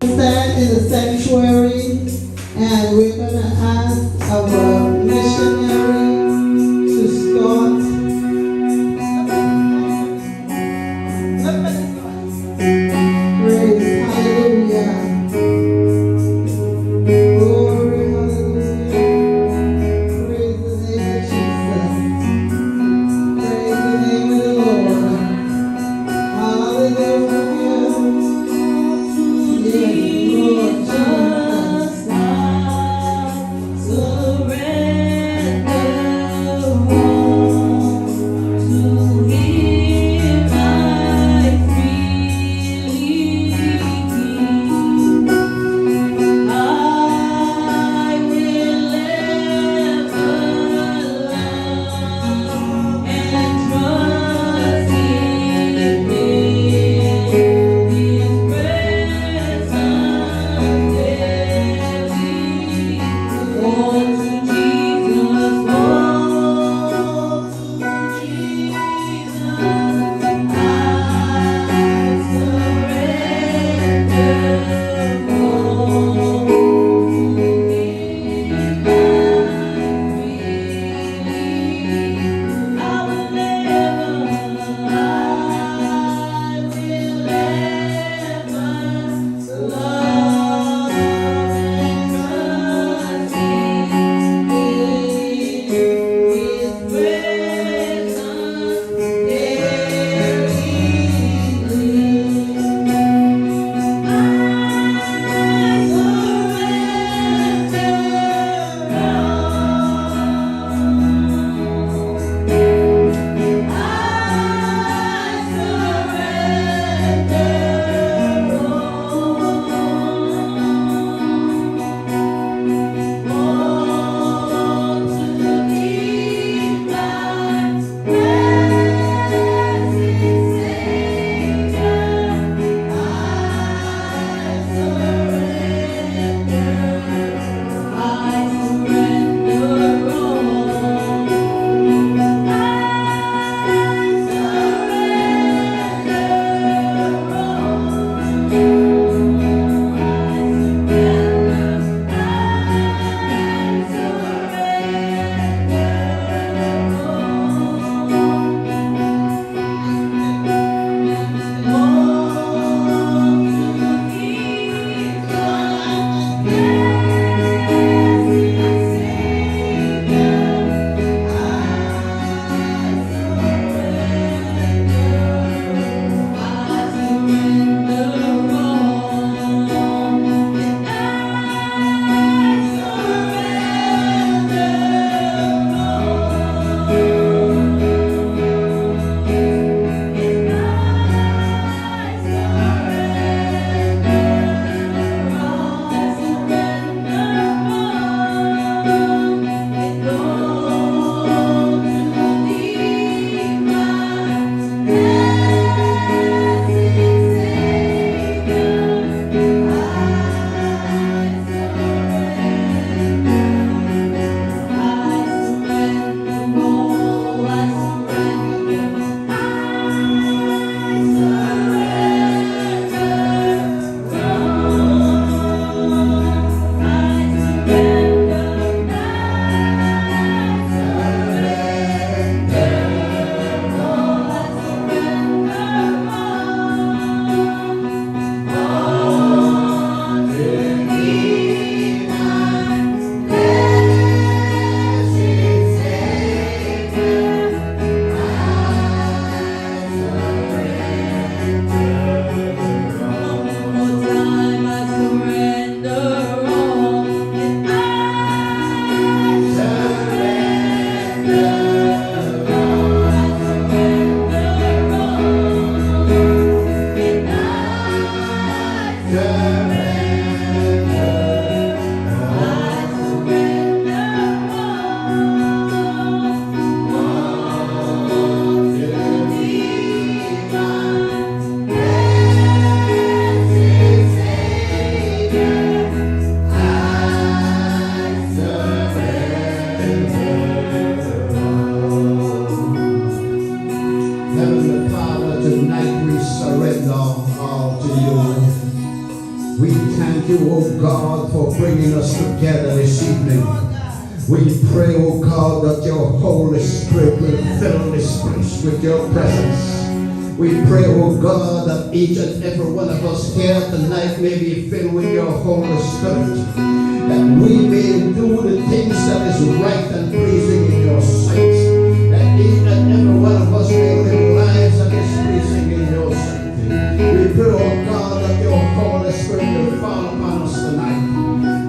Stand in the sanctuary, and we're going to ask our missionary to start. Praise, hallelujah. Glory, hallelujah. Praise the name of Jesus. Praise the name of the Lord. Hallelujah. We thank you, oh God, for bringing us together this evening. We pray, oh God, that your Holy Spirit will fill this place with your presence. We pray, oh God, that each and every one of us here tonight may be filled with your Holy Spirit, that we may do the things that is right and pleasing in your sight, that each and every one of us may live lives that is pleasing in your sight. We pray, oh God, that your Holy Spirit will fall upon us tonight.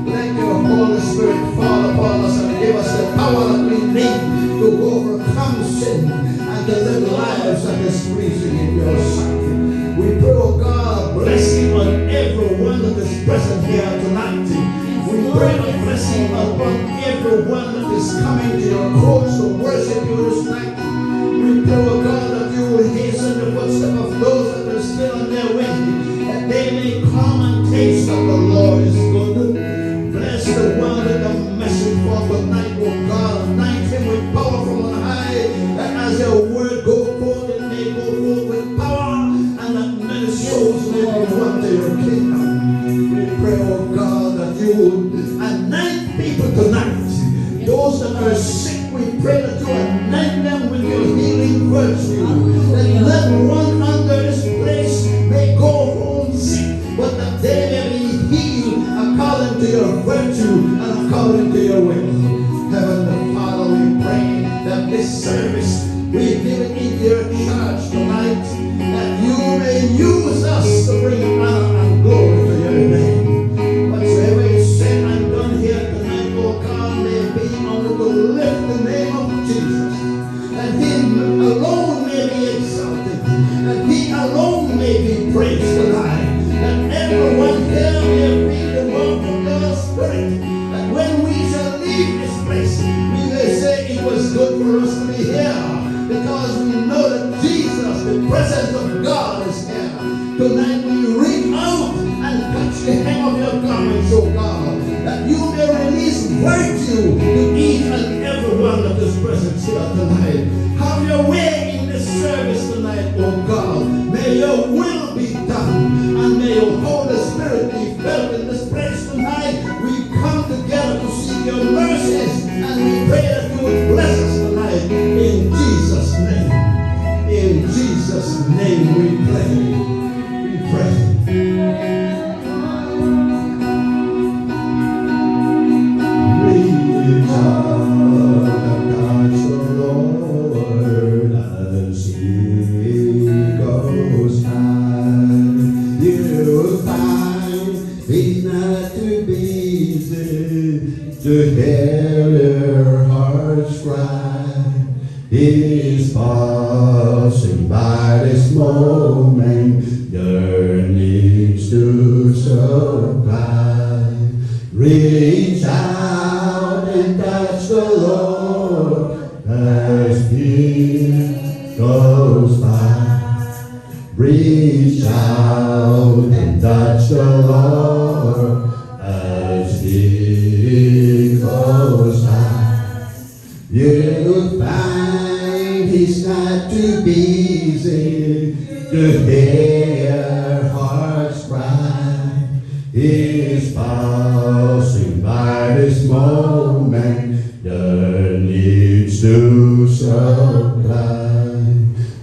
Let your Holy Spirit fall upon us and give us the power that we need to overcome sin and to live lives that is pleasing in your sight. We pray, oh God, a blessing on everyone that is present here tonight. We pray a blessing upon everyone that is coming to your courts to worship you this night. We pray, oh God, that you will hasten the footsteps of those that are still on their way, that they may come and taste that the Lord is good. Bless the one with the message for tonight, oh God. Anoint him with power from on high, that as your word go forth, it may go forth with power, and that many souls may be won to your kingdom. We pray, oh God, that you would anoint people tonight. Those that are sick, we pray that you anoint them with your healing virtue. That not one under this place may go home sick, but that they may be healed according to your virtue and according to your will. Heavenly Father, we pray that this service we give it in your church tonight, that you may use us to bring honor and glory to your name. Whatsoever is said and done here tonight, oh God, may be only to lift the name of Jesus, that him alone may be exalted, that he alone may be praised tonight, that everyone here may feel the warmth of your spirit, that when we shall leave this place, we may say it was good for us to be here, because we know that Jesus, the presence of God, is here. Tonight we reach out and touch the hem of your garments, oh God, that you may release virtue to each and every one that is present here tonight. Have your way in this service tonight, oh God. May your will be done, and may your Holy Spirit be felt in this place tonight. We come together to seek your mercies, and we pray that you would bless us tonight in Jesus' name. In Jesus' name we pray. We pray. Reach out and touch the Lord as he goes by. You'll find he's not too busy to hear your heart's cry. He's passing by this moment, your needs to supply. Reach out and touch the Lord as he goes by. Reach out and touch the Lord as he goes by. You'll find he's not too busy to hear hearts cry. He's passing by this moment, your needs to supply.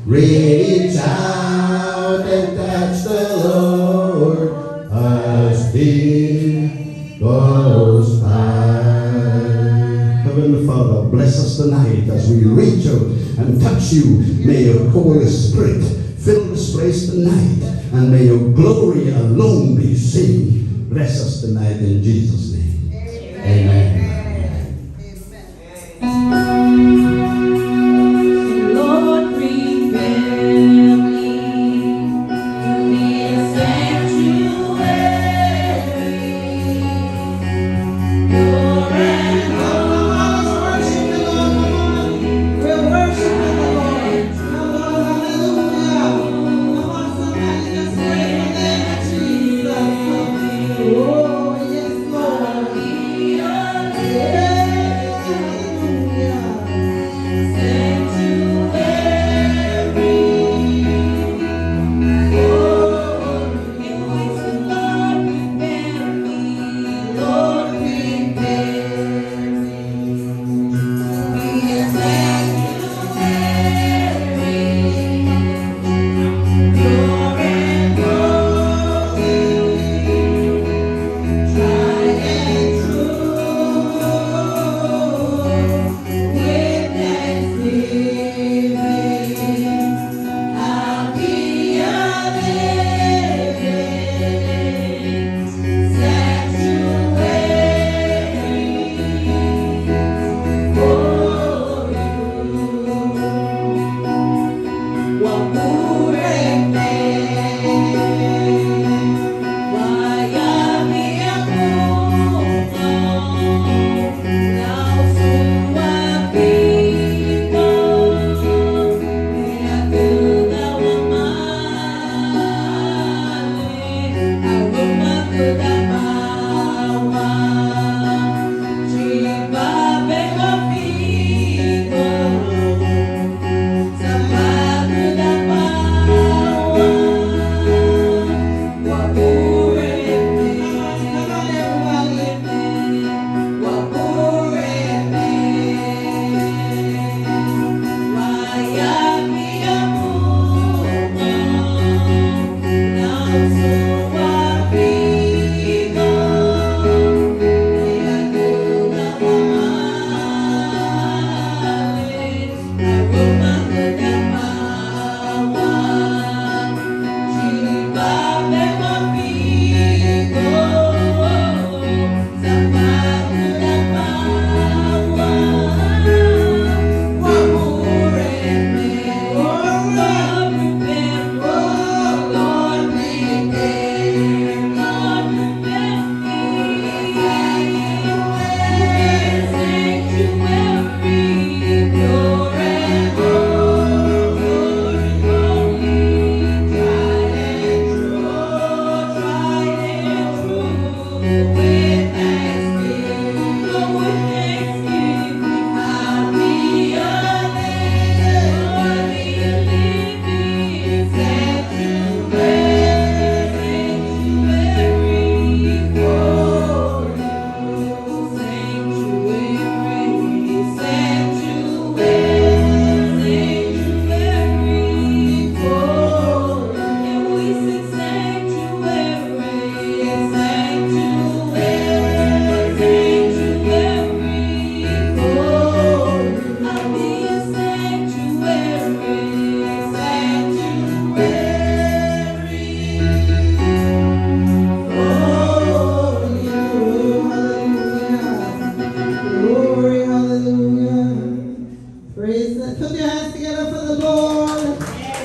Reach out and touch the Lord as he goes by. Heavenly Father, bless us tonight as we reach out and touch you. May your Holy Spirit fill this place tonight, and may your glory alone be seen. Bless us tonight in Jesus' name. Amen. Lord, prepare me to be a sanctuary, pure and Oh, yes, Lord.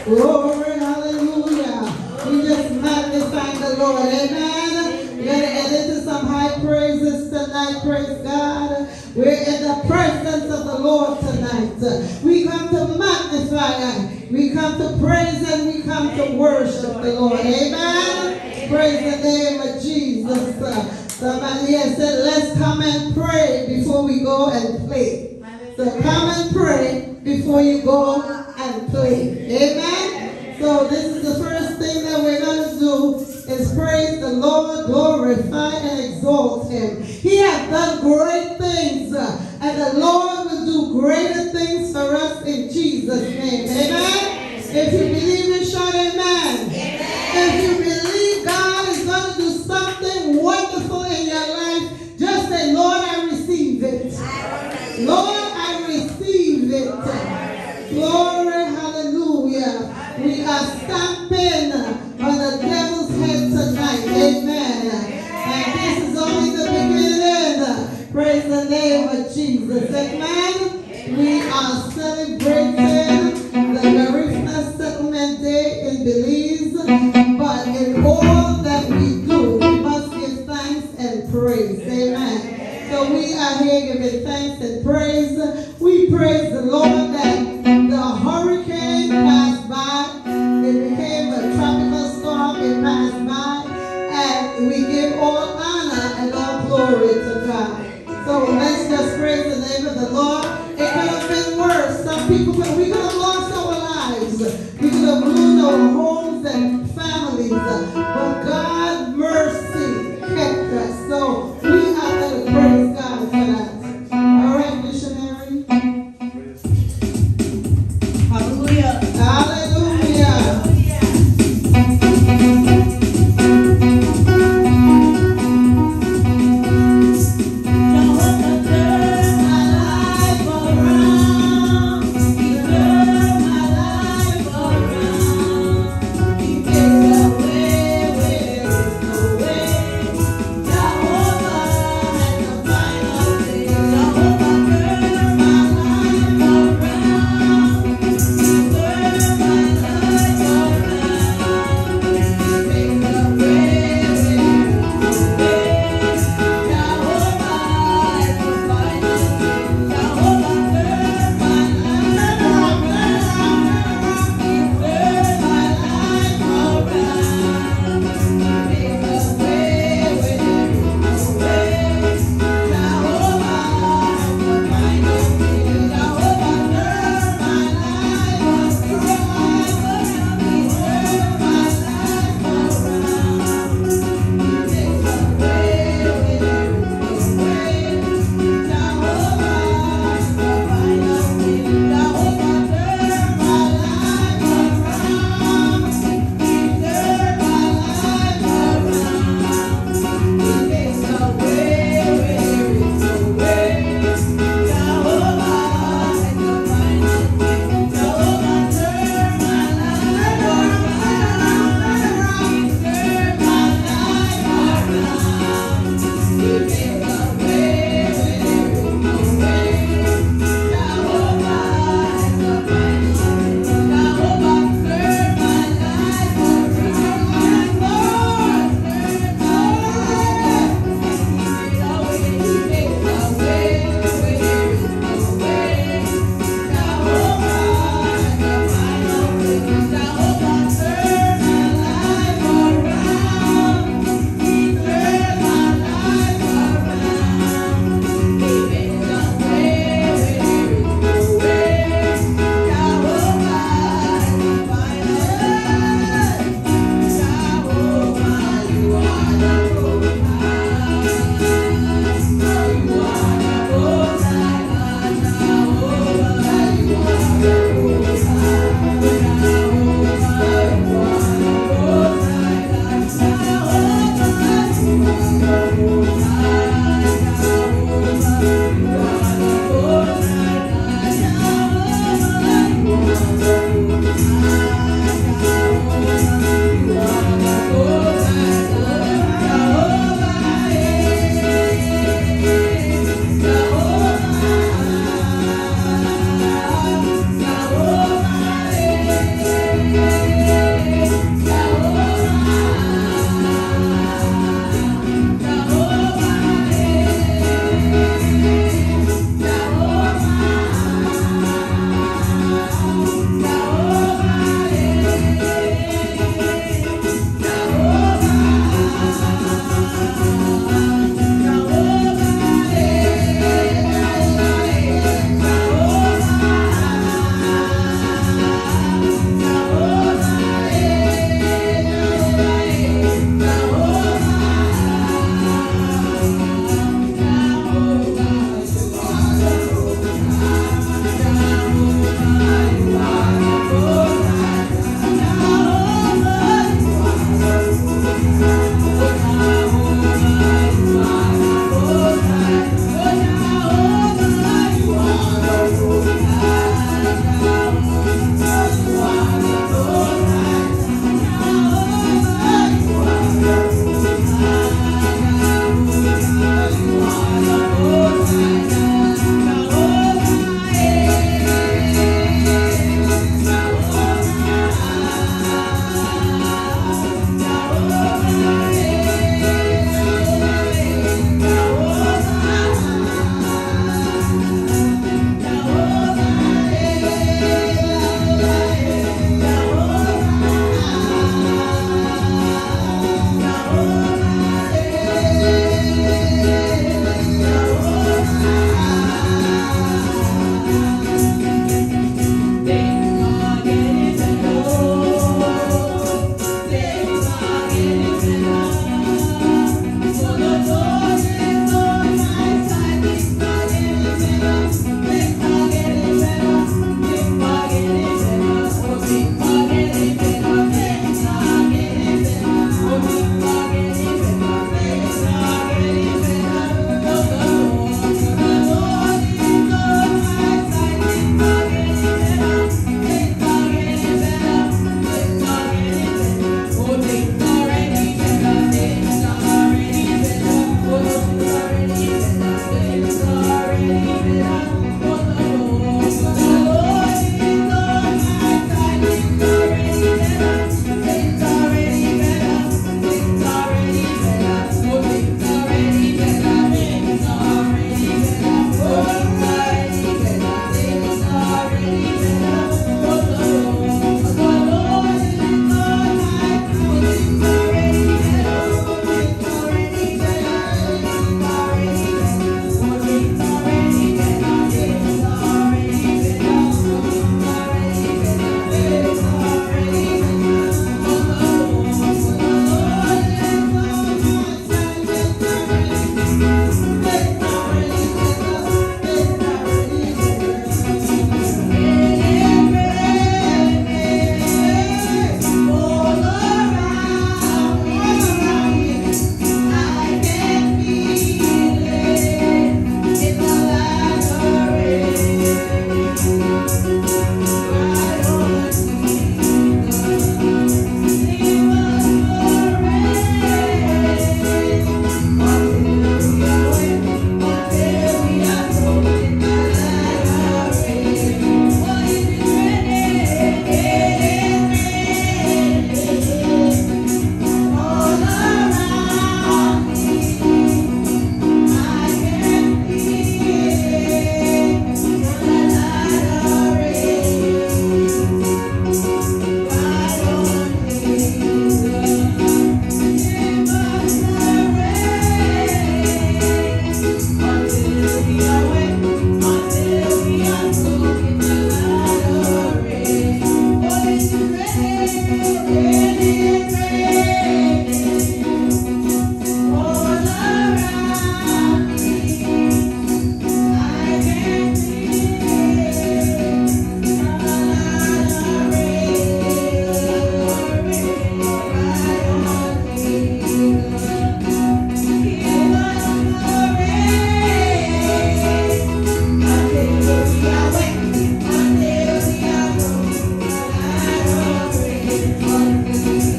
Glory, hallelujah. We just magnify the Lord, amen. We're going to get into some high praises tonight, praise God. We're in the presence of the Lord tonight. We come to magnify, we come to praise, and we come to worship the Lord, amen. Praise the name of Jesus. Somebody has said, let's come and pray before we go and play. So come and pray before you go and play. Amen? So this is the first thing that we're going to do is praise the Lord, glorify and exalt him. He has done great things, and the Lord will do greater things for us in Jesus' name. Amen? If you believe it, shout amen. If you believe God is going to do something wonderful in your life, just say, Lord, I receive it. Lord, I receive it. Glory, hallelujah. We are stamping on the devil's head tonight. Amen. And this is only the beginning. Praise the name of Jesus. Amen. We are celebrating the Marifna Settlement Day in Belize. But in all that we do, we must give thanks and praise. Amen. So we are here giving thanks and praise. We praise the Lord that the hurricane passed by. It became a tropical storm. It passed by. And we give all honor and all glory to God. So let's just praise the name of the Lord. It could have been worse. We could have lost our lives. We could have lose our homes and families. But God's mercy kept us. So we are going to praise God for that. All right, missionary. Hallelujah. Hallelujah. Jehovah turn my life Thank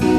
you.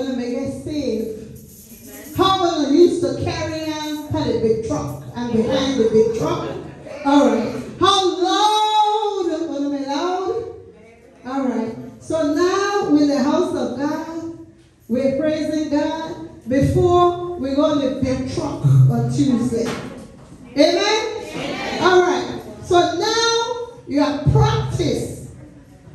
when they get saved, how we used to carry on for the big truck and behind the big truck. All right. How loud? When we loud? All right. So now we're in the house of God. We're praising God before we go on the big truck on Tuesday. Amen? Amen. All right. So now you have practiced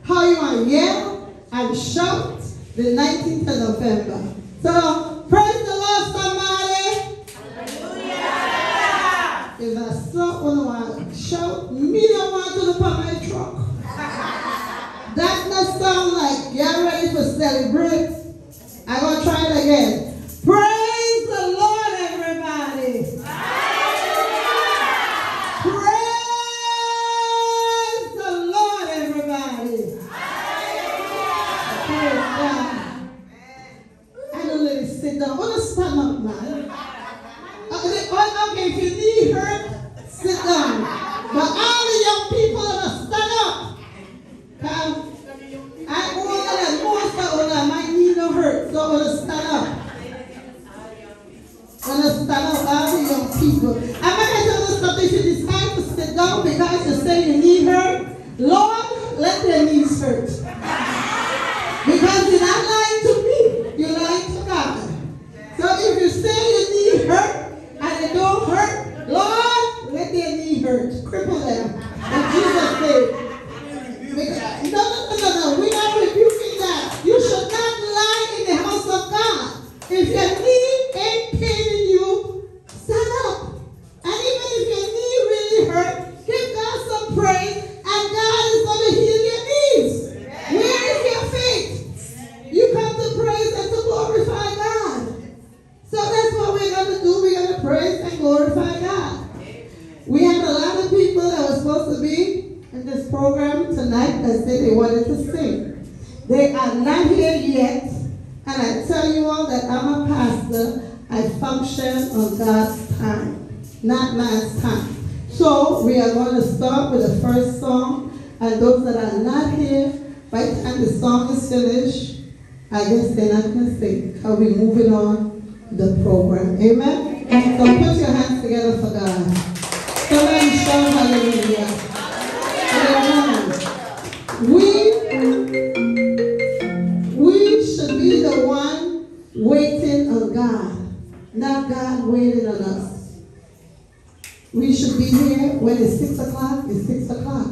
how you want to yell and shout the 19th of November. So praise the Lord, somebody. Hallelujah. If I stop when I want to shout, me don't want to look at my truck. That not sound like you're ready to celebrate. I'm going to try it again. Praise the Lord, everybody. Hallelujah. Praise the Lord, everybody. Hallelujah. Praise God. I don't let it sit down. I want to stand up, man. Okay, if you need hurt, sit down. But all the young people are stand up. Come. I'm older than most of them. My knee no hurt, so I'm going to stand up. I'm going to stand up, all the young people. I'm going to tell you something. If you decide to sit down because you say your knee hurt, Lord, let their knees hurt. Because you're not lying to me, you're lying to God. So if you say your knee hurt and it don't hurt, Lord, let their knee hurt. Cripple them. In Jesus' name. No. We're not rebuking that. You should not lie in the house of God. If your knee ain't paining you, stand up. And even if your knee really hurt, give God some praise, and God is going to heal your knees. Where is your faith? You come to praise and to glorify God. So that's what we're going to do. We're going to praise and glorify God. We had a lot of people that were supposed to be in this program tonight that said they wanted to sing. They are not here yet, and I tell you all that I'm a pastor. I function on God's time, not man's time. So we are going to start with the first song, and those that are not here, by the time the song is finished, I guess they're not going to sing. I'll be moving on the program. Amen? So put your hands together for God. Somebody shout hallelujah. We should be the one waiting on God, not God waiting on us. We should be here when it's 6 o'clock, it's 6 o'clock.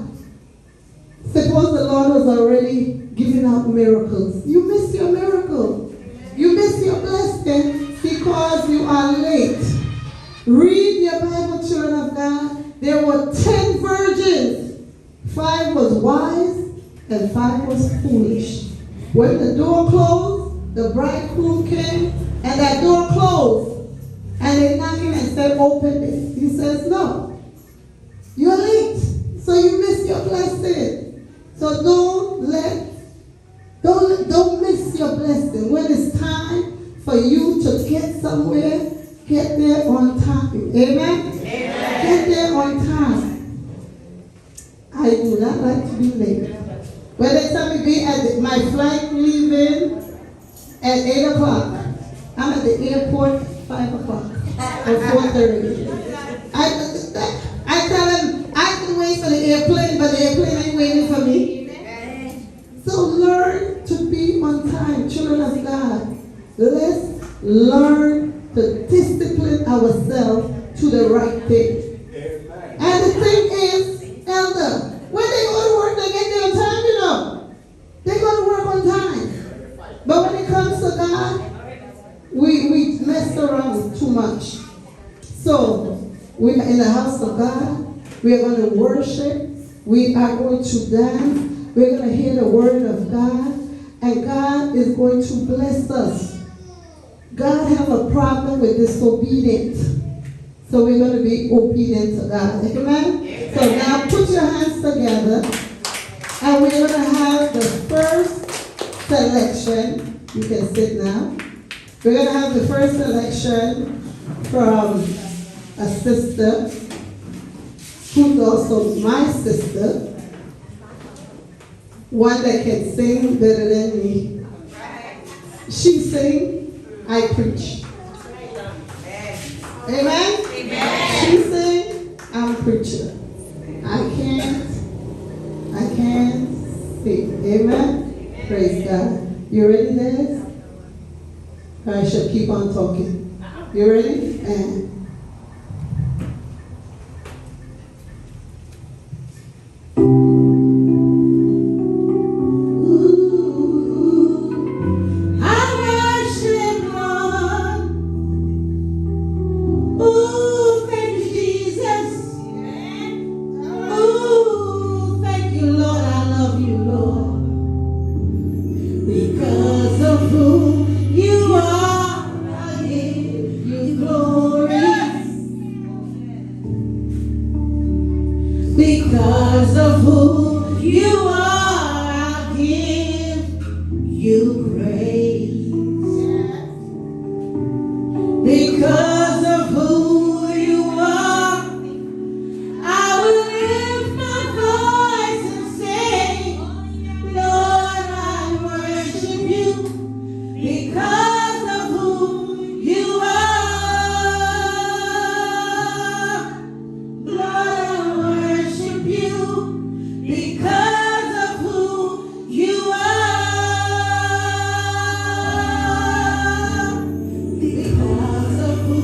Suppose the Lord was already giving out miracles. You miss your miracle. You miss your blessing because you are late. Read your Bible, children of God. There were 10 virgins. 5 was wise and 5 was foolish. When the door closed, the bridegroom came and that door closed. And they knocked him and said, open it. He says, no. You're late. So you miss your blessing. So don't miss your blessing. When it's time for you to get somewhere, get there on time. Amen? Amen. Get there on time. I do not like to be late. When they tell me be at my flight leaving at 8 o'clock, I'm at the airport 5 o'clock or 4:30. I tell them I can wait for the airplane, but the airplane ain't waiting for me. So learn to be on time, children of God. Let's learn to discipline ourselves to the right thing. And the thing is, elder, when they go to work, they get there on time, you know. They go to work on time. But when it comes to God, we mess around too much. So, we are in the house of God. We are going to worship. We are going to dance. We're going to hear the word of God. And God is going to bless us. God have a problem with disobedience. So we're going to be obedient to God. Amen? Amen. So now put your hands together. And we're going to have the first selection. You can sit now. We're going to have the first selection from a sister who's also my sister. One that can sing better than me. She sing, I preach. Amen? She sing, I'm a preacher. I can't speak. Amen? Praise God. You ready, Dad? I shall keep on talking. You ready? And because of who you are, I give you glory. Because of who you are, I give you praise. Because of who you are, I will lift my voice and say, Lord, I worship you. Because of who you are, Lord, I worship you. Because of who you are, because of who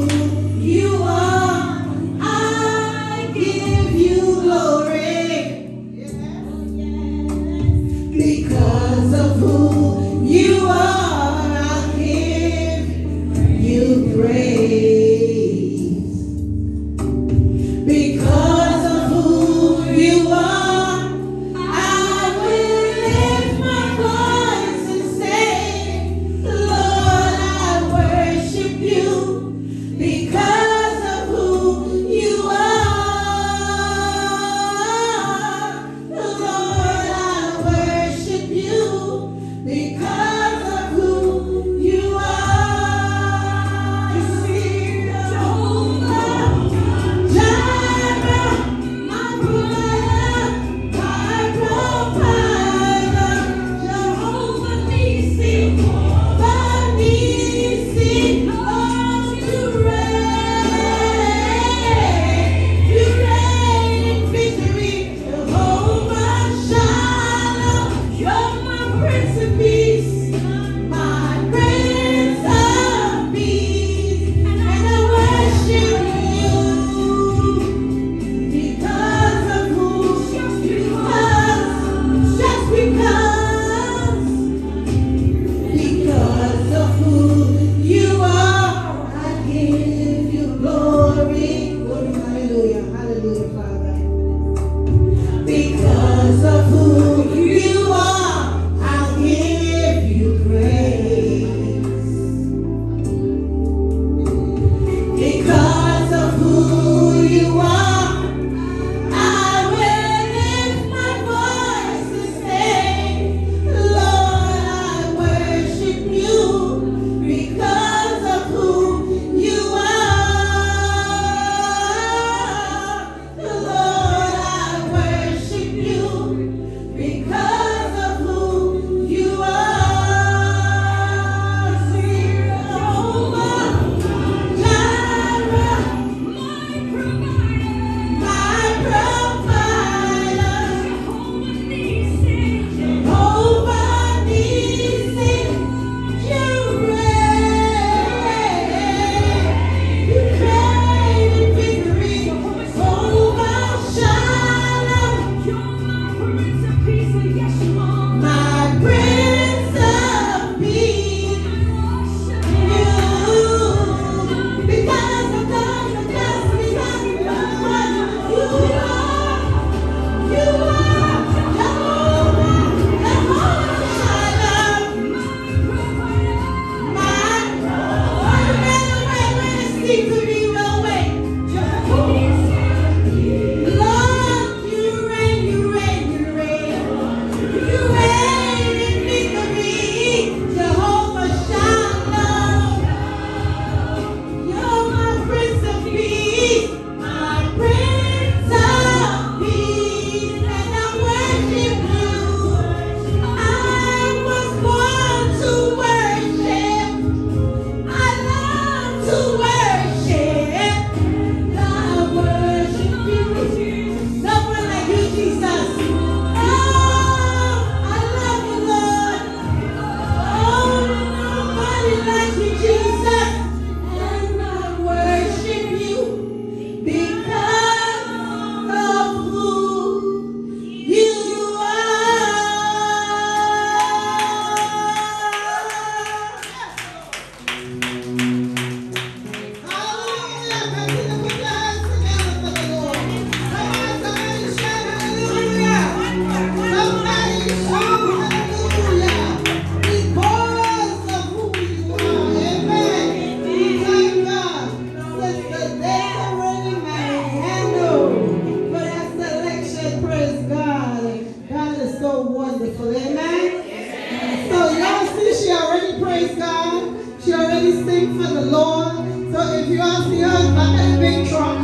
already sing for the Lord. So if you all see her back at the big truck,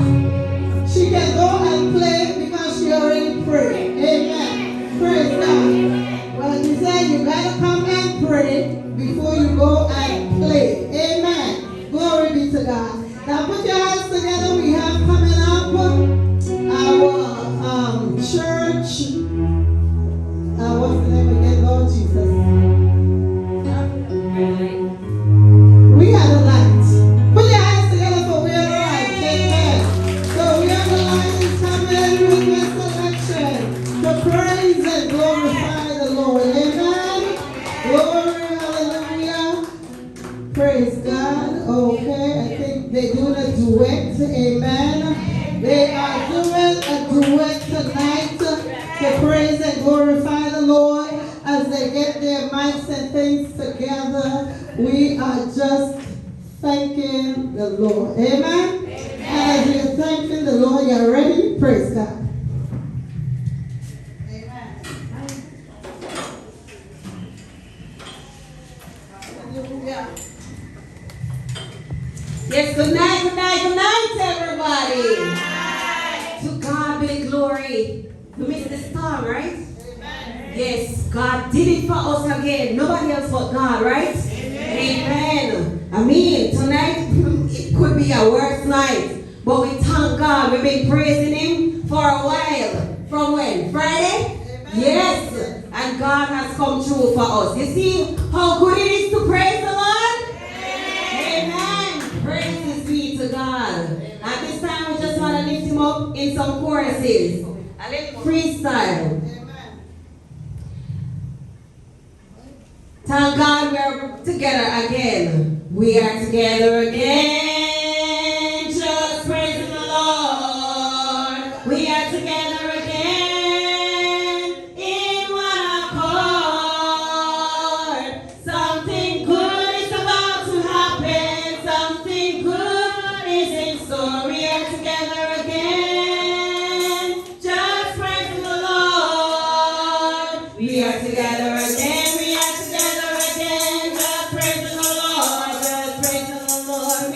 she can go and play because she already prayed. Amen. Praise God. Well, he said you better come and pray before you go and play. Amen. Glory be to God. Now put your hands together. We have coming up our church. What's the name again? Lord Jesus. We are the light. Put your hands together for we are the light. Amen. So we are the light is coming with your selection to praise and glorify the Lord. Amen. Glory, hallelujah. Praise God. Okay, I think they're doing a duet. Amen. They are doing a duet tonight to praise and glorify the Lord as they get their mics and things together. We are just thanking the Lord. Amen. And as we are thanking the Lord, you're ready? Praise God. Yes, good night, everybody. To God be the glory. We missed the storm, right? Yes, God did it for us again. Nobody else but God, right? Amen. I mean, tonight it could be a worse night, but we thank God. We've been praising Him for a while. From when? Friday? Yes. And God has come true for us. You see how good it is to praise the Lord? Amen. Praises be to God. At this time, we just want to lift Him up in some choruses. A little freestyle. Thank God we are together again. We are together again. Just praising the Lord. We are together again in one accord. Something good is about to happen. Something good is in store. We are together again. Just praising the Lord. We are together again. We are together again. Just praising the Lord. Just praising the Lord.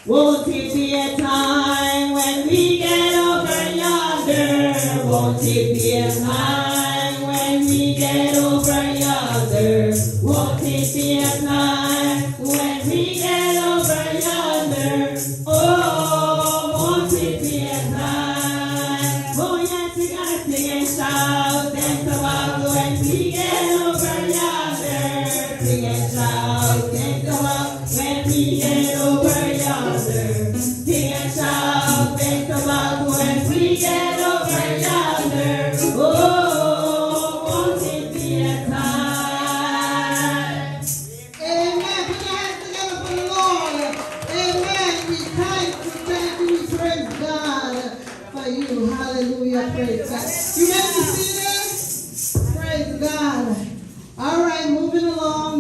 Won't it be a time when we get over yonder? Won't it be a time when we get over yonder? Won't it be a time when we get over yonder? Oh, won't it be a time? Oh, yes, we gotta sing and shout and about when we get over yonder. Sing and shout and about when we get over yonder. Sing and shout and about when we get over yonder. Oh, won't it be a time? Amen. Put your hands together for the Lord. Amen. We thank you, we praise God for you. Hallelujah. Praise God. You may be seated. Praise God. All right, moving along.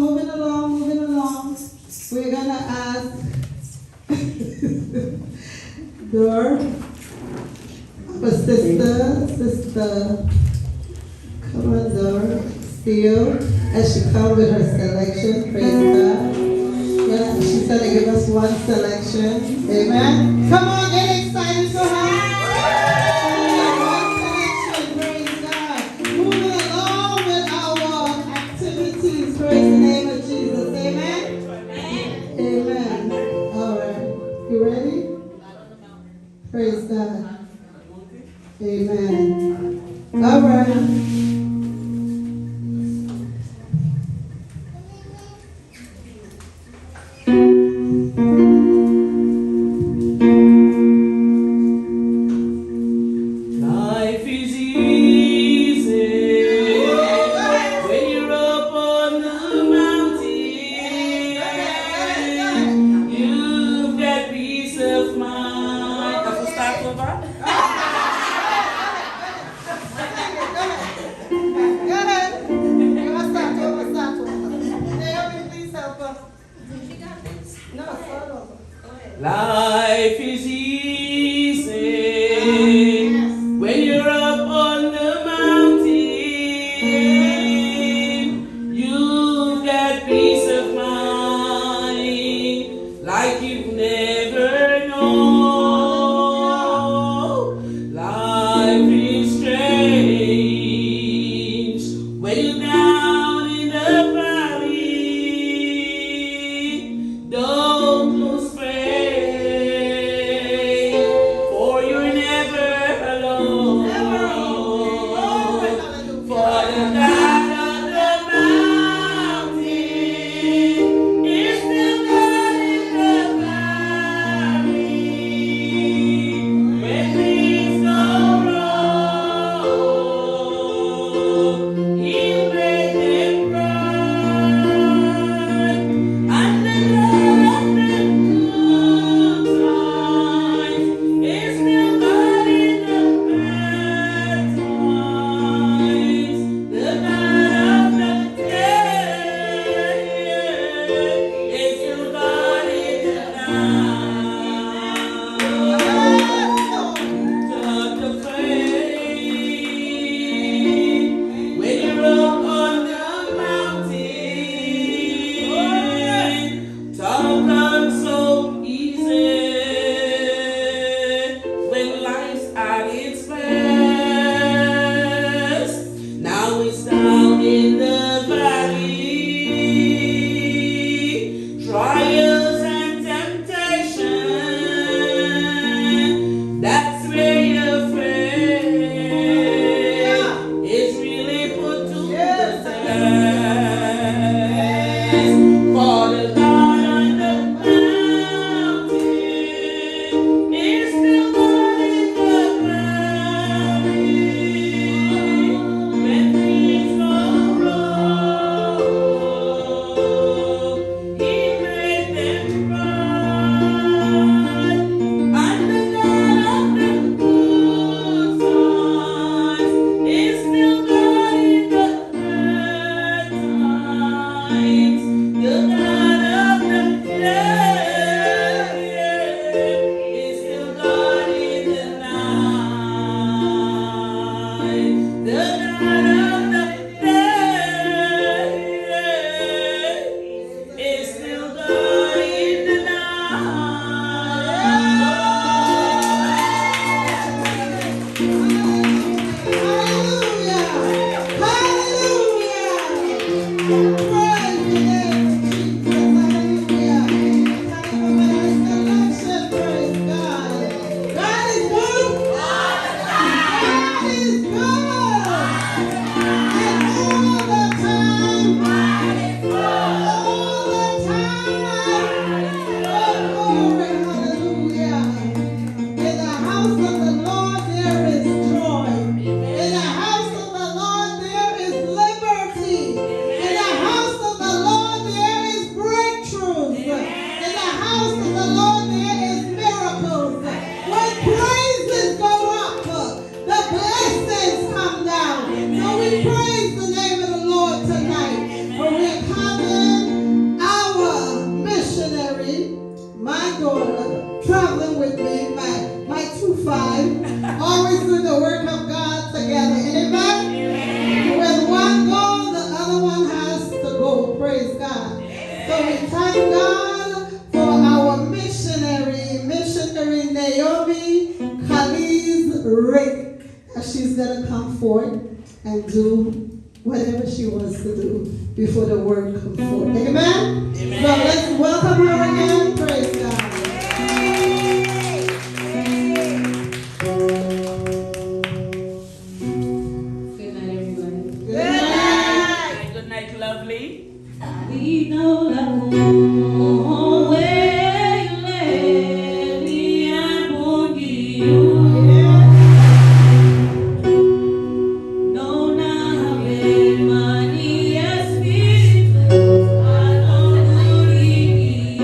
We're gonna ask Dor, our sister, come on, Dor, still, as she comes with her selection. Praise God. Yeah, she's gonna give us one selection. Amen. Come on, get excited for her. One selection. Praise God. Moving along with our activities. Praise the name of Jesus. Amen. Amen. All right. You ready? Praise God. Amen. All right. Life is easy when you're up on the mountain. You've got peace of mind. That's what starts over. Go ahead. You must start. Naomi, please help us. No, start over. Life is easy when you're up on the mountain. You've got peace of mind like you've never known. Life is strange when you're down in the valley. Don't lose faith. my daughter, traveling with me, my 2-5, always doing the work of God together. Amen? When one goes, the other one has to go. Praise God. So we thank God for our missionary Naomi Khaliz Rick. She's going to come forth and do whatever she wants to do before the word comes forth. Amen? So let's welcome her again. Praise God. Good night, everybody. Good night. Good night, lovely. We know that always let me upon you. No, now money, yes, I don't need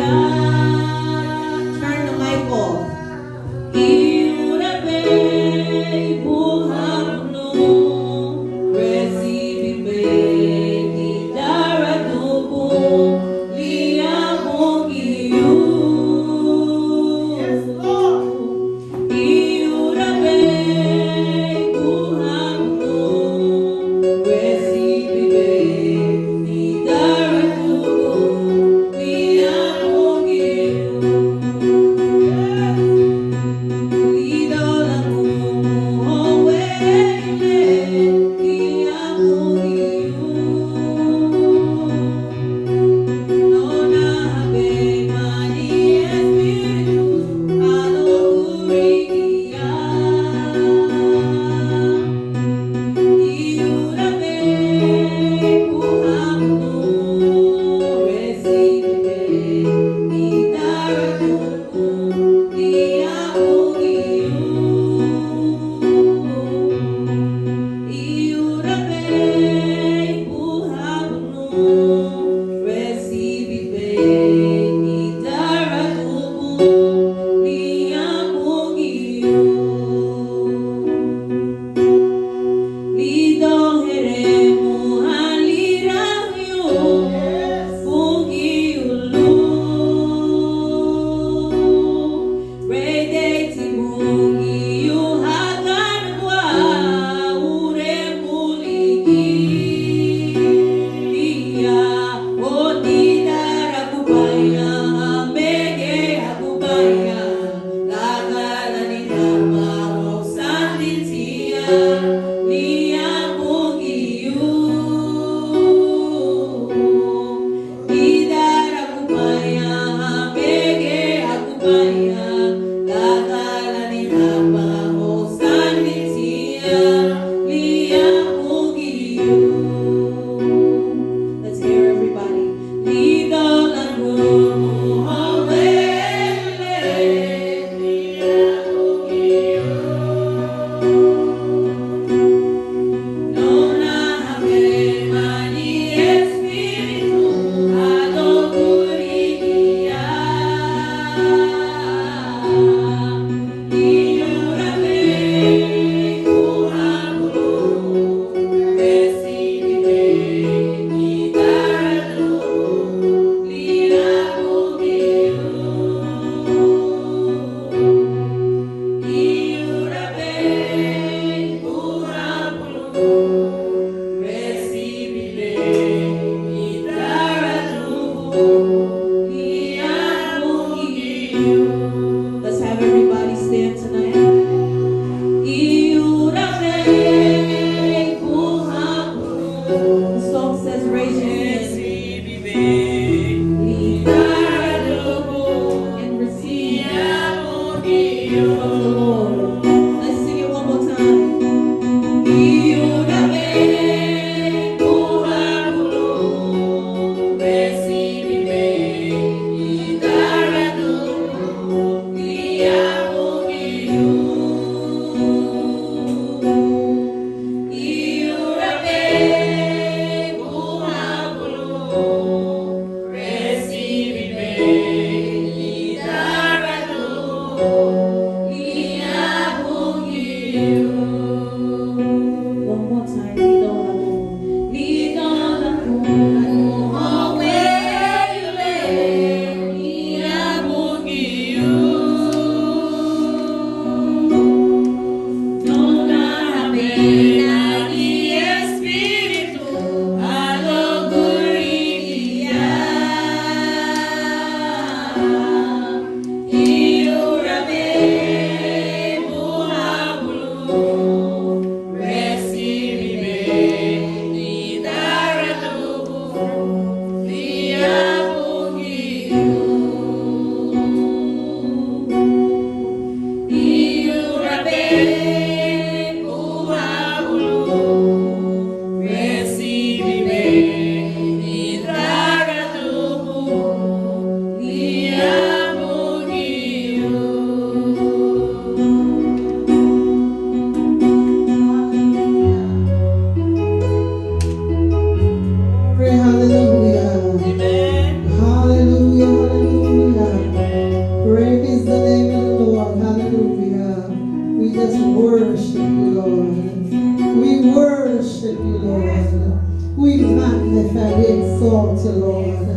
you, Lord.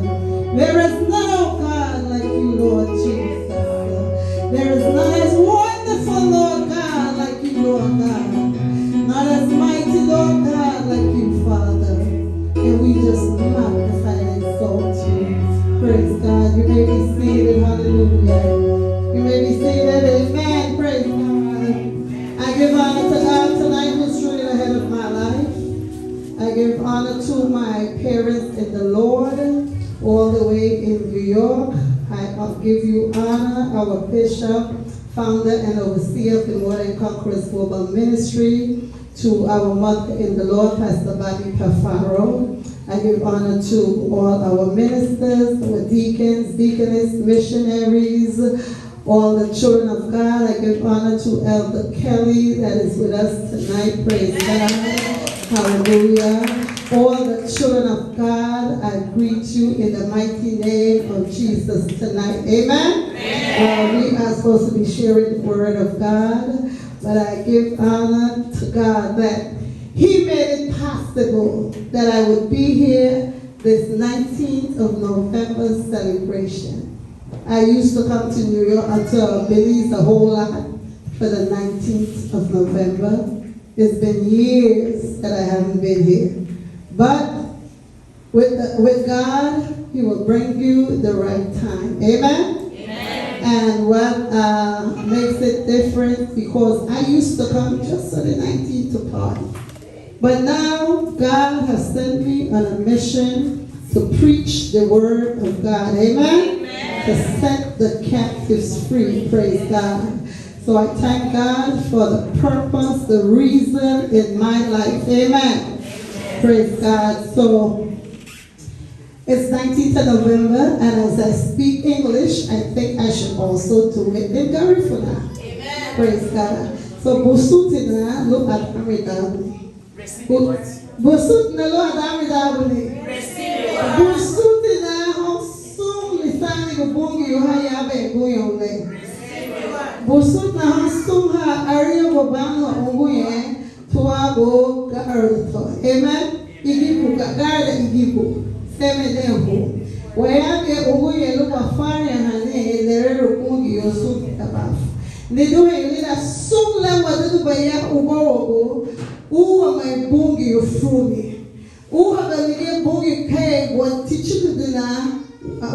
There is none, oh God, like you, Lord Jesus. There is none as wonderful, Lord God, like you, Lord God. Not as mighty, Lord God, like you, Father. And we just magnify and exalt you. Praise God. You may be seated. Hallelujah. You may be seated. Amen. Praise God. I give honor to God tonight who's truly the head of my life. I give honor to my parents in the Lord, all the way in New York. I give you honor, our bishop, founder and overseer of the More Than Conquerors Global Ministry, to our mother in the Lord, Pastor Bobby Pafaro. I give honor to all our ministers, our deacons, deaconess, missionaries, all the children of God. I give honor to Elder Kelly that is with us tonight. Praise God. Hallelujah. All the children of God, I greet you in the mighty name of Jesus tonight. Amen? We are supposed to be sharing the word of God, but I give honor to God that He made it possible that I would be here this 19th of November celebration. I used to come to New York, to Belize a whole lot for the 19th of November. It's been years that I haven't been here. But with God, He will bring you the right time. Amen? And what makes it different, because I used to come just on the 19th to party. But now, God has sent me on a mission to preach the word of God. Amen? To set the captives free. Praise God. So I thank God for the purpose, the reason in my life. Amen. Praise God. So it's 19th of November, and as I speak English, I think I should also do it in Garifuna. Amen. Praise God. So Busutina, look at Amidabu. Busutina, look at Amidabu. Busutina, how soon Lisani Bungi, you have a Guyole. Busutina, how soon her area will ban Unguye to Abo Garito. Amen. Igibu, Garda Igibu. Semedeho. Wherever Unguye look at Fari and Hane, there are Bungi or soon above. They do a little soon level by Ubo, who are my Bungi or Fruity. Who have a little Bungi cake, what teaching you dinner,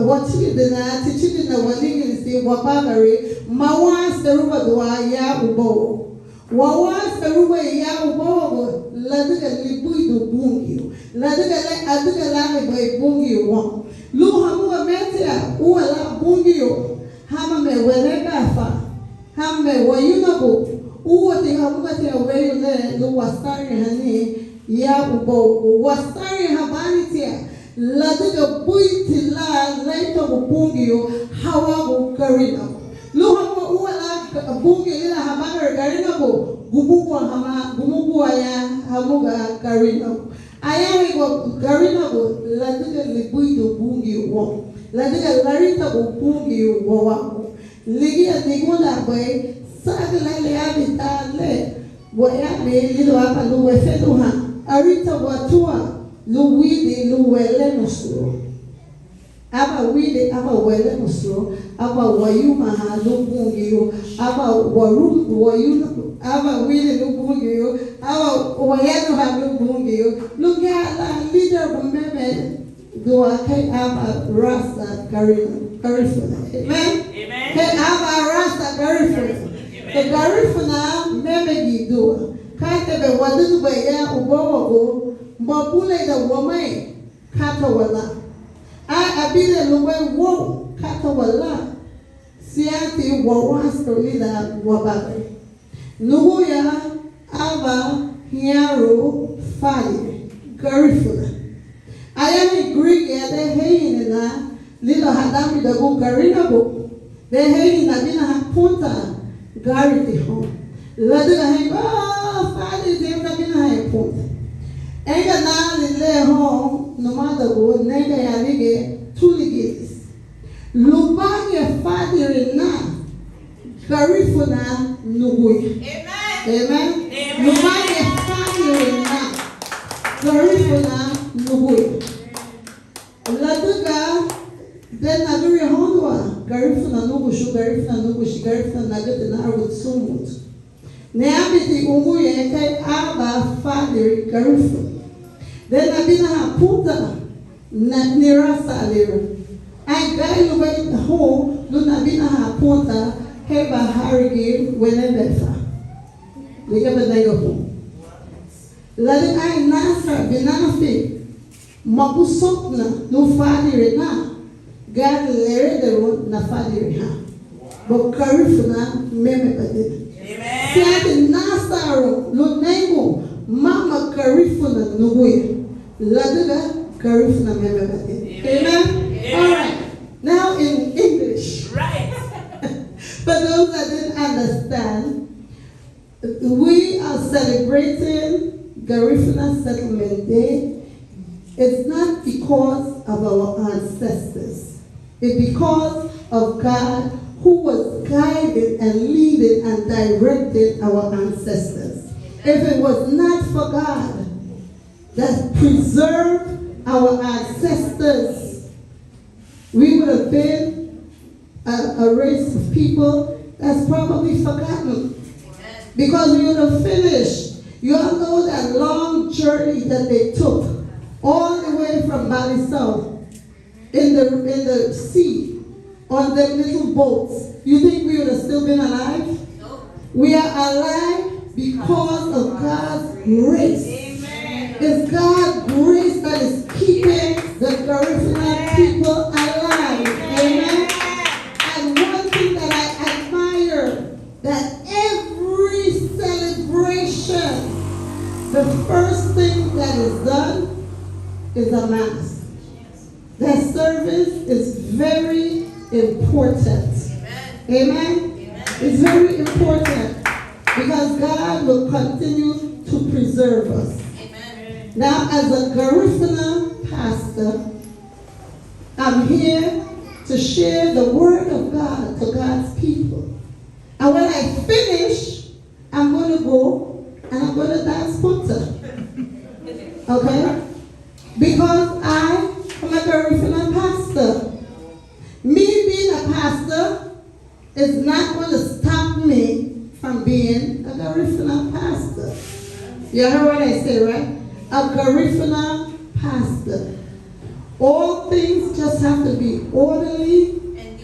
what you dinner, teaching you the one English, Wabagari, Mawas the Ruba Dwaya Ubo. Wawas the Ruba Ya Ubo, Ladika Libui do Bungi, Ladika Lani by Bungi one. Luhamu Metia, Uala Bungio, Hamame Weregafa, Hame Wayunabu, Uwati Hamati away there, the Wasari Hani, Ya Ubo, Wasari Habanitia, Ladika Buitila, later Bungio, Hawabu Karina. Luhamu Uala Bungi Lila Hamana Garinabu, Gumubu Hama, Gumubuaya, Hamuga Karina. I am Garinabu, Ladika Libuido Bungi Wong, Ladika Larita Bungi Wawaku, Ligia Nigula Way, Sagale Abitale, Boyame, Little Apalu, Feduha, Arita Watua, Luwidi, Luwelemusro. Aba Widi, Aba Welemusro, Aba Wayumaha, Lubungio, Aba Warum, Wayuna, Aba Widi, Lubungio, Aba Wayanuha, Lubungio, look at the leader of Meme, do I Aba Rasta Garifuna. Amen? Aba Rasta Garifuna. The Garifuna, Memegi do. Katebe Wadu Baya, Ubogo, Mabule the woman, Katawala. I abile luwe wo Katawala. Siati wawas to leader Wababe. Nuya Ava Hiaro Fali Garifuna. I am a Greek at the Hayina, little Hadami the book Garinabo. The Hayina Dina Punta Garity home. Ladina Hay, Fali Dina Punta. Ega na lile home, no matter what, nega ya lige, tuligis. Lubage fadiri na, Garifuna nugui. Amen. Lubage fadiri na, Garifuna nugui. Garifuna Nugushu, Garifuna Nugushi, Garifuna Nagatina with Sumut. Neabiti Umuye Kai Aba Fadiri Garifu. Then Abina Puta Nirasa Lira. I got you by home, Lunabina Puta, Heba Harigi, Wenebefa. We have a negative. Ladi ay nasa binafi mabusok no fadiri na God lere de ro na fadiri ha bo karifuna meme pade siate nasa ro lo nengo mama karifuna nubuye ladiga karifuna meme pade. Amen. All right, now in English, Right. for those that didn't understand, we are celebrating Garifuna Settlement Day. It's not because of our ancestors. It's because of God who was guiding and leading and directing our ancestors. If it was not for God that preserved our ancestors, we would have been a race of people that's probably forgotten. Because we would have finished. You all know that long journey that they took all the way from Bali South in the sea on their little boats. You think we would have still been alive? No. We are alive because of God's grace. Amen. It's God's grace that is keeping the Garifuna people alive. Amen. And one thing that I admire, that every celebration, the first thing that is done is a mass. That service is very important. Amen. Amen. It's very important because God will continue to preserve us. Amen. Now, as a Garifuna pastor, I'm here to share the word of God to God's people. And when I finish, I'm going to go and I'm going to dance punta. Okay? Because I am a Garifuna pastor. Me being a pastor is not going to stop me from being a Garifuna pastor. You heard what I say, right? A Garifuna pastor. All things just have to be orderly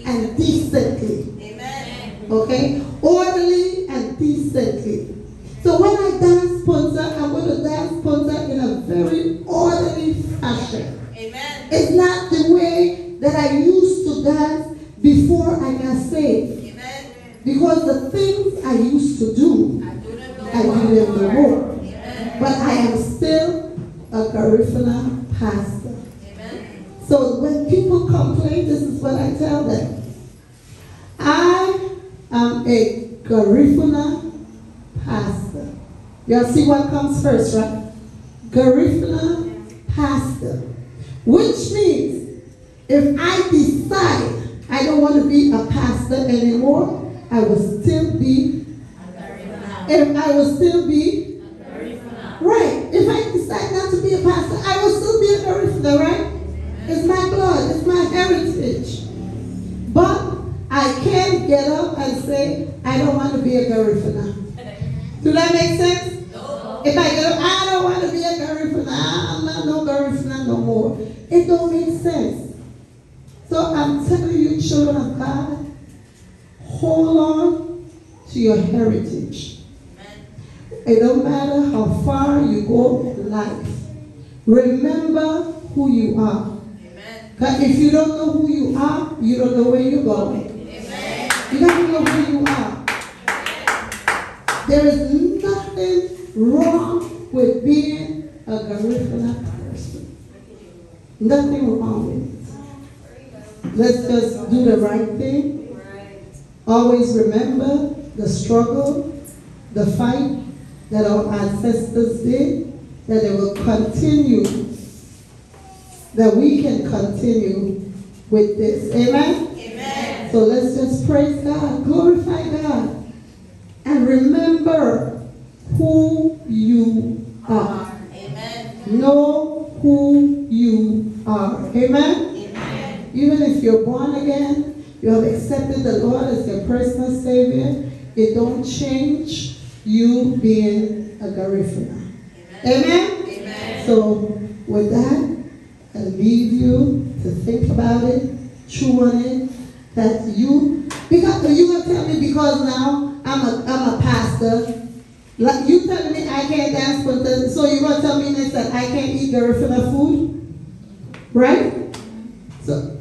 and decently. Amen. Okay? Orderly and decently. So when I dance punta, I'm going to dance punta in a very orderly fashion. Amen. It's not the way that I used to dance before I got saved. Amen. Because the things I used to do, I do them no more. Amen. But I am still a Garifuna pastor. Amen. So when people complain, this is what I tell them. I am a Garifuna pastor. Y'all see what comes first, right? Garifuna pastor. Which means if I decide I don't want to be a pastor anymore, I will still be right. If I decide not to be a pastor, I will still be a Garifuna, right? It's my blood, it's my heritage. But I can't get up and say, I don't want to be a Garifuna. Do that make sense? No. If I go, I don't want to be a Garifuna, I'm not no Garifuna no more. It don't make sense. So I'm telling you, children of God, hold on to your heritage. Amen. It don't matter how far you go in life. Remember who you are. Because if you don't know who you are, you don't know where you're going. Amen. You don't know who you are. There is nothing wrong with being a Garifuna person. Nothing wrong with it. Let's just do the right thing. Always remember the struggle, the fight that our ancestors did, that it will continue, that we can continue with this. Amen? Amen. So let's just praise God, glorify God, and remember who you are. Amen. Know who you are. Amen? Amen. Even if you're born again, you have accepted the Lord as your personal Savior, it don't change you being a Garifuna. Amen? Amen. So with that, I leave you to think about it, chew on it, that you, because you gonna tell me because now I'm a pastor, like you telling me I can't dance, but so you gonna tell me next that I can't eat Garifuna food, right? So,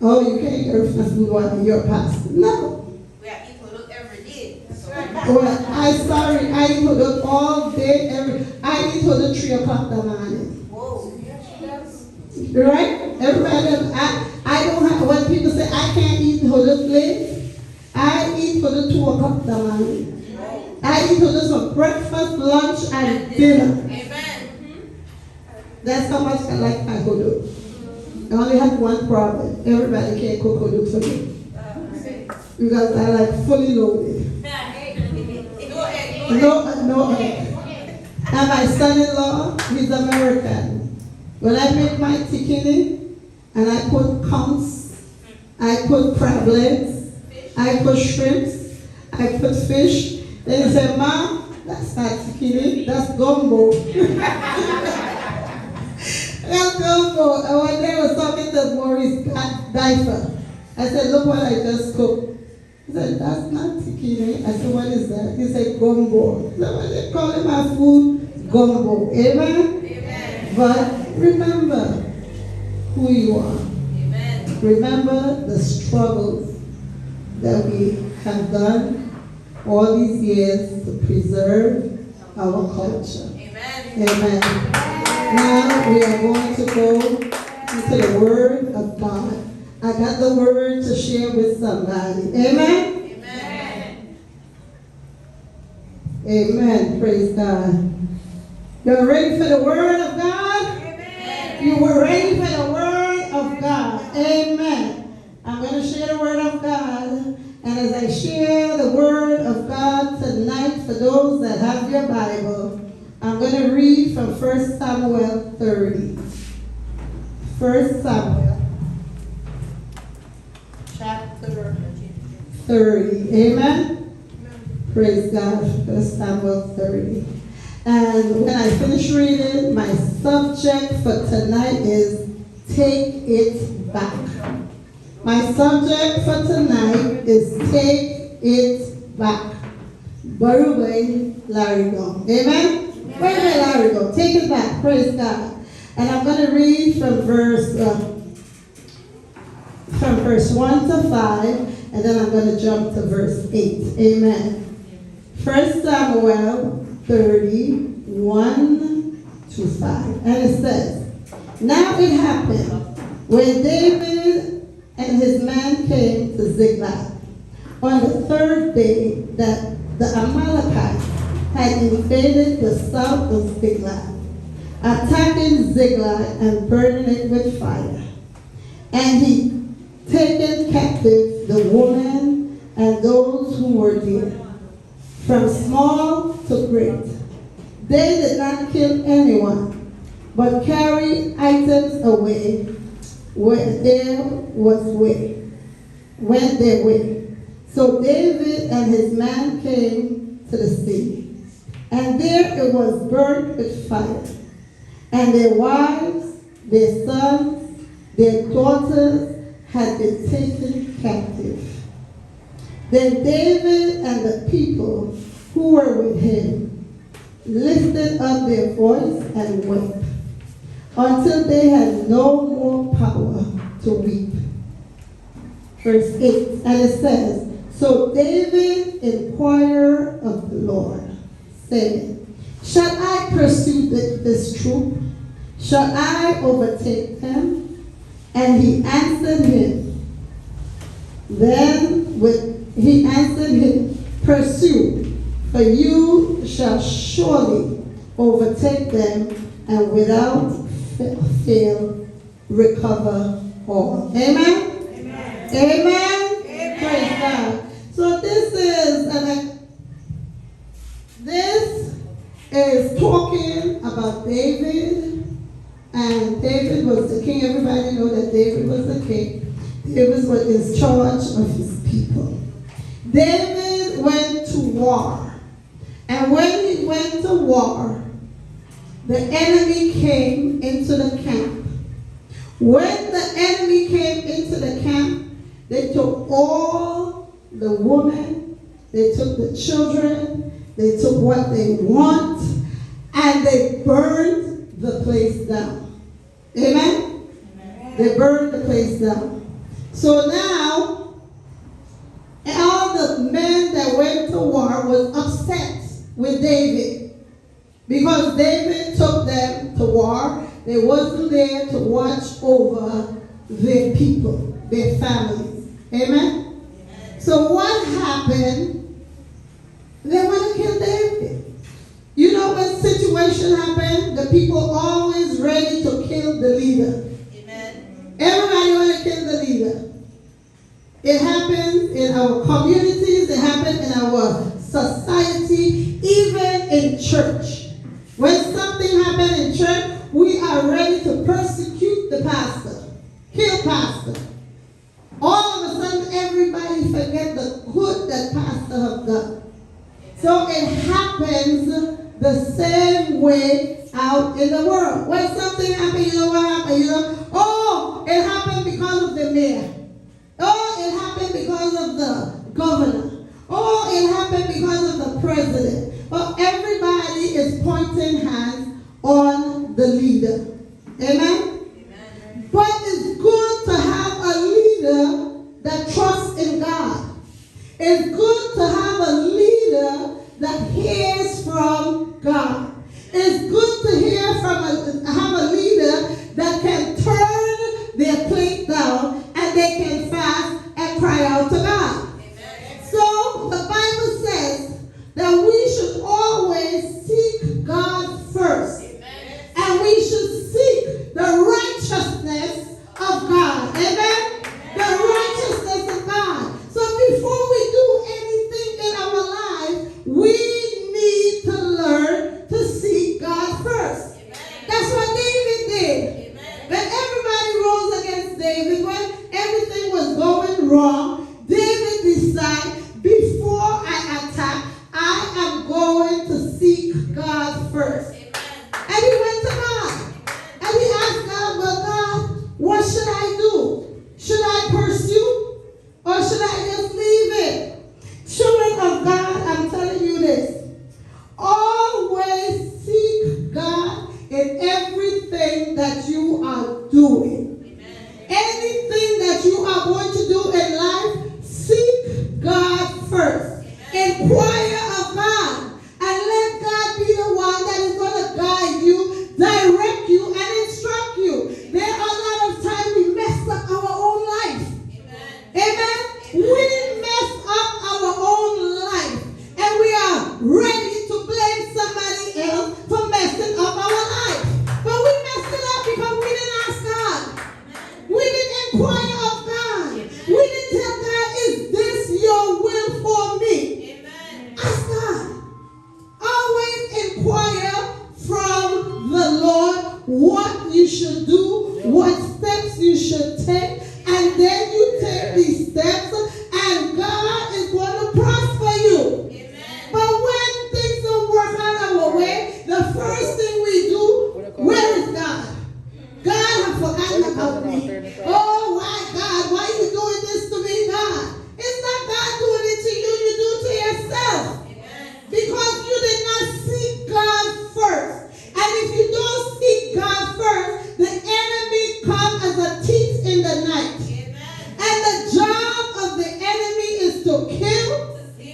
oh, you can't eat Garifuna food while you're a pastor? No. We are eating look every day. Well, I eat huduk all day, I eat huduk 3 o'clock in the morning. Whoa. Right? Everybody, I don't have, when people say I can't eat huduk late, I eat huduk 2 o'clock in the morning. I eat huduk for breakfast, lunch, and dinner. Amen. That's how much I like my huduk. I only have one problem. Everybody can't cook huduk for me. Because I like fully loaded. No egg. And my son-in-law, he's American. When I make my tikini, and I put counts, I put crab legs, I put shrimps, I put fish, then he said, "Mom, that's not tikini, that's gumbo." That's gumbo. And one day I was talking to Maurice Difer. I said, "Look what I just cooked." He said, "That's not tikini." I said, "What is that?" He said, "Gumbo." I said, "Well, they call it my food, gumbo." Amen? Amen. But remember who you are. Amen. Remember the struggles that we have done all these years to preserve our culture. Amen. Amen. Now we are going to go into the Word of God. I got the Word to share with somebody. Amen? Amen. Amen. Praise God. You're ready for the Word of God? Amen. You were ready for the Word of God. Amen. I'm going to share the Word of God. And as I share the Word of God tonight, for those that have your Bible, I'm going to read from 1 Samuel 30. 1 Samuel chapter 30. Amen? Praise God. 1 Samuel 30. And when I finish reading, my subject for tonight is Take It Back. My subject for tonight is Take It Back. Barubay Larigo. Amen? Where did Larry go? Take it back. Praise God. And I'm going to read from verse 1 to 5, and then I'm going to jump to verse 8. Amen. 1 Samuel 30, 1 to 5. And it says, "Now it happened, when David and his men came to Ziklag, on the third day that the Amalekites had invaded the south of Ziklag, attacking Ziklag and burning it with fire. And he taken captive the women and those who were there, from small to great. They did not kill anyone, but carried items away where there was way, went their way. So David and his men came to the city, and there it was burnt with fire, and their wives, their sons, their daughters had been taken captive. Then David and the people who were with him lifted up their voice and wept, until they had no more power to weep. Verse 8, and it says, "So David inquired of the Lord, saying, Shall I pursue this troop? Shall I overtake them? And he answered him, Pursue, for you shall surely overtake them, and without fail recover all." Amen? Amen. Amen. Amen. Praise God. So this is talking about David, and David was the king. Everybody know that David was the king. David was in charge of his people. David went to war. And when he went to war, the enemy came into the camp. When the enemy came into the camp, they took all the women, they took the children, they took what they want, and they burned the place down. Amen? They burned the place down. So now, all the men that went to war was upset with David because David took them to war. They wasn't there to watch over their people, their families. Amen? So what happened? They want to kill David. You know when situation happened, the people always ready to kill the leader. Everybody want to kill the leader. It happens in our communities, it happens in our society, even in church. When something happens in church, we are ready to persecute the pastor, kill pastor. All of a sudden, everybody forget the good that pastor have done. So it happens the same way out in the world. When something happens, you know what happened? Oh, it happened because of the mayor. Oh, it happened because of the governor. Oh, it happened because of the president. Oh, everybody is pointing hands on the leader. Amen? But it's good to have a leader that trusts in God. It's good to have a leader that hears from God. It's good to hear have a leader that can turn their plate down and they can fast and cry out to God. Amen. So the Bible says that we should always seek God first. Amen. And we should seek the righteousness of God. Amen? The righteousness of God. So before we do anything in our life, we need to learn to seek God first. Amen. That's what David did. Amen. When everybody rose against David, when everything was going wrong, David decided, before I attack, I am going to seek God first. Amen. And he went to God. And he asked God, well, God, what should I do? Should I pursue? Or should I just leave it? Children of God, I'm telling you this. Always seek God in everything that you are doing. Amen. Anything that you are going to do in life, seek God first. Amen. Inquire of God. And let God be the one that is going to guide you, direct you, and instruct you. There are a lot of times we mess up our own life. Amen. Amen. We mess up our own life. And we are ready to blame somebody else for messing up our life. But we messed it up because we didn't ask God. We didn't inquire of God. We didn't tell God, is this your will for me? Ask God. Always inquire from the Lord what you should do, what steps you should take, and then you take these steps, and God is going to prosper you. Amen. But when things don't work out our way, the first thing we do, where is God? God has forgotten about me. Oh, why God? Why are you doing this to me, God? It's not God doing it to you, you do it to yourself. Amen. Because you did not seek God first. And if you don't seek God first, the enemy comes as a thief in the night. Amen. And the job of the enemy is to kill,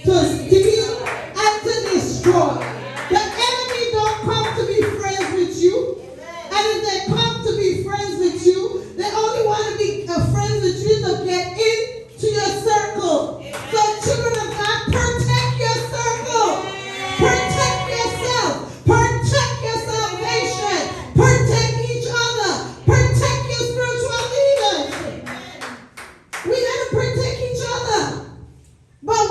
to steal, and to destroy. The enemy don't come to be friends with you. And if they come to be friends with you, they only want to be friends with you to get into your circle. So children of God, protect your circle. Protect yourself. Protect your salvation. Protect each other. Protect your spiritual leaders. We got to protect each other. But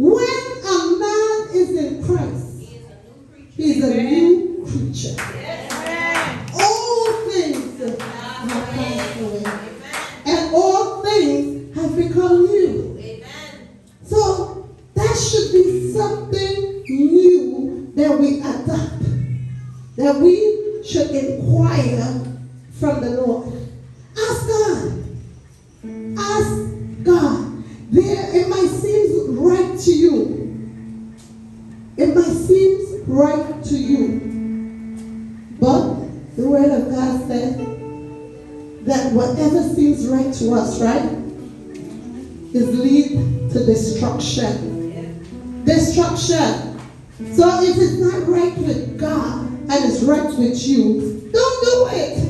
When a man is in Christ, he's a new creature. All things have passed away, and all things have become new. So that should be something new that we adopt, that we should inquire from the Lord. Ask God. Ask God. It might seem right to you. It might seem right to you. But the Word of God says that whatever seems right to us, right, is lead to destruction. Destruction. So if it's not right with God and it's right with you, don't do it.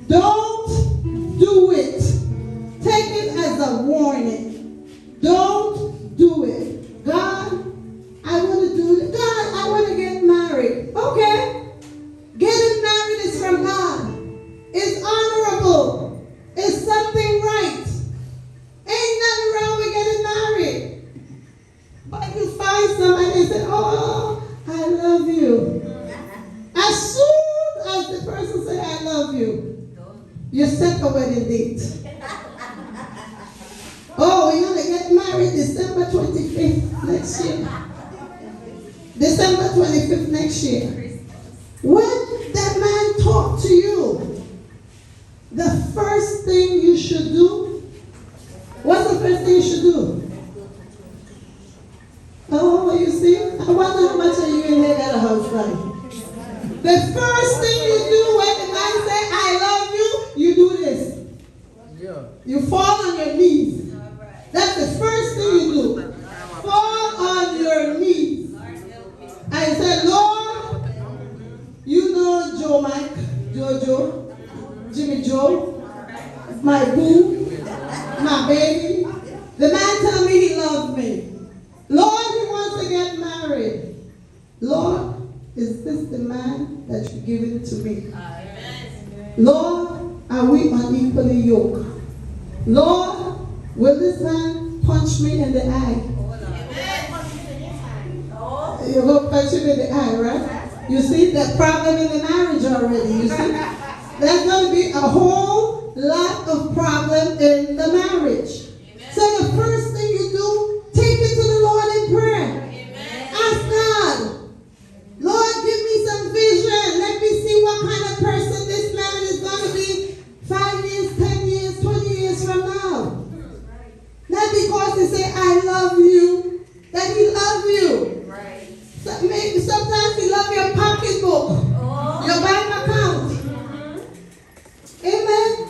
Don't do it. Take it as a warning. Don't do it. God, I want to do it. God, I want to get married. Okay. Getting married is from God. It's honorable. It's something right. Ain't nothing wrong with getting married. But you find somebody and say, oh, I love you. As soon as the person say, I love you, you set a wedding date. Oh, we're going to get married December 25th next year. December 25th next year. When that man talked to you, the first thing you should do, what's the first thing you should do? Oh, you see? I wonder how much of you in there got a husband. The first thing you do when the man say, I love you, you do this. You fall on your knees. That's the first thing you do. Fall on your knees. And say, Lord, you know Joe Mike, Jojo, Jimmy Joe, my boo, my baby. The man told me he loved me. Lord, he wants to get married. Lord, is this the man that you've given to me? Lord, are we unequally yoked? Lord, will this man punch me in the eye? You will punch him in the eye, right? You see that problem in the marriage already. You see, there's going to be a whole lot of problem in the marriage. So the first thing you do, take it to the Lord in prayer. Ask God, Lord, give me some vision. Let me see what kind of person this man is going to be 5 years, 10 years, 20 years from now. Not because he say, I love you, that he love you. Right. So maybe sometimes he love your pocketbook, your bank account. Amen?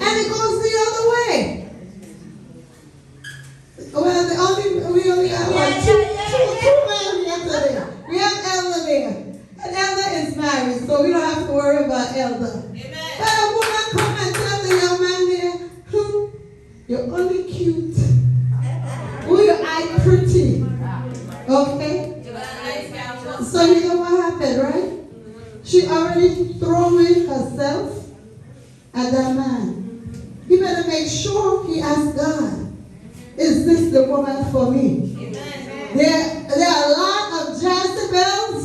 And it goes the other way. Well, we only have two men here today. We have Elder there. And Elder is married, so we don't have to worry about Elder. But a woman come and tell the young man there, you're only cute. Oh, your eye pretty. Okay? So you know what happened, right? She already thrown herself at that man. He better make sure he asks God, is this the woman for me? There are a lot of Jezebels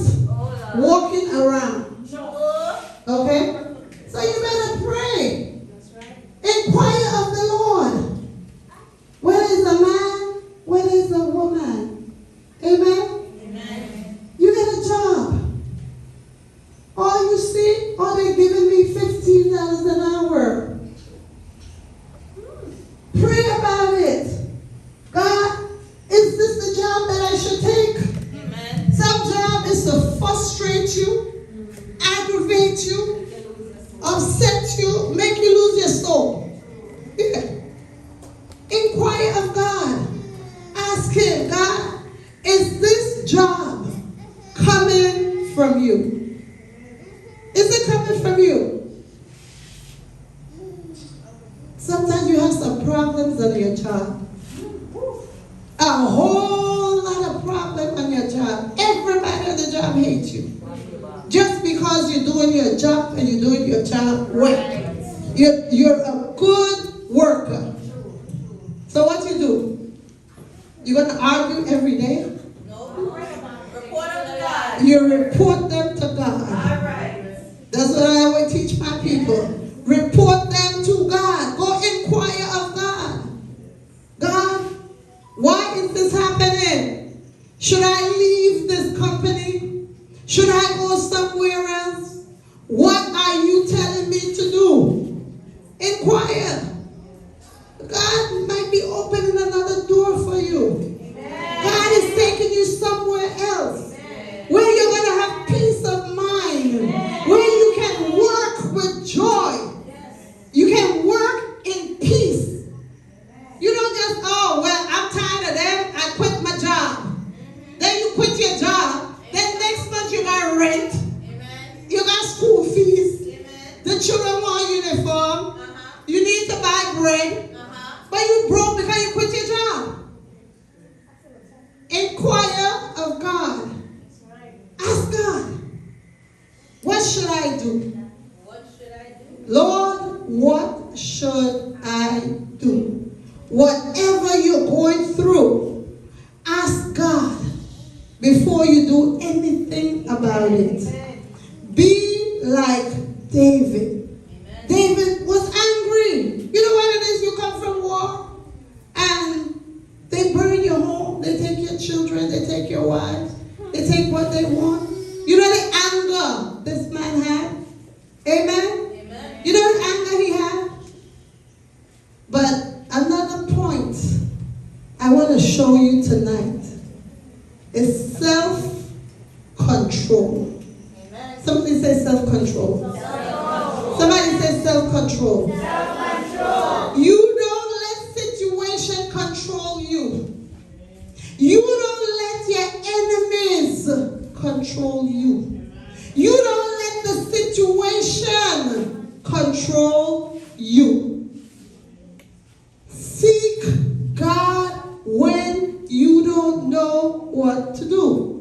walking around. Okay? So you better pray. Inquire of the Lord. Where is a man? Where is a woman? Amen? You get a job. All you see, they're giving me $15 an hour. Pray about it. God, is this the job that I should take? Amen. Some job is to frustrate you, aggravate you, upset you, make you lose your soul. Yeah. Inquire of God. Ask him, God, is this job coming from you? Is it coming from you? Sometimes you have some problems on your job. A whole lot of problems on your job. Everybody on the job hates you. Just because you're doing your job and you're doing your job well. You're a good worker. So what you do? You're going to argue every day. Report them to God. You report them to God. All right. That's what I always teach my people. Report them to God. Go inquire of God. God, why is this happening? Should I leave this company? Should I go somewhere else? What are you telling me to do? Inquire. God might be opening another door for you. God is taking you somewhere else where you're going to have peace of mind, where you can work with joy. You can work in peace. You don't just, oh, well, I'm tired of them. I quit my job. Then you quit your job. Then next month you got rent. You got school fees. The children want uniform. You need to buy bread. But you broke because you quit your job. Inquire of God. Ask God, what should I do? Lord, what should I do? Whatever you're going through, ask God before you do anything about it. Be like David. David was angry. You know what it is? You come from war and they burn your home. They take your children. They take your wives. They take what they want. You know the anger this man had? Amen? You know the anger he had? But another point I want to show you tonight is self-control. Somebody say self-control. Somebody say self-control. You don't let situation control you. You don't let your enemies control you. You don't let the situation control you. Seek God when you don't know what to do.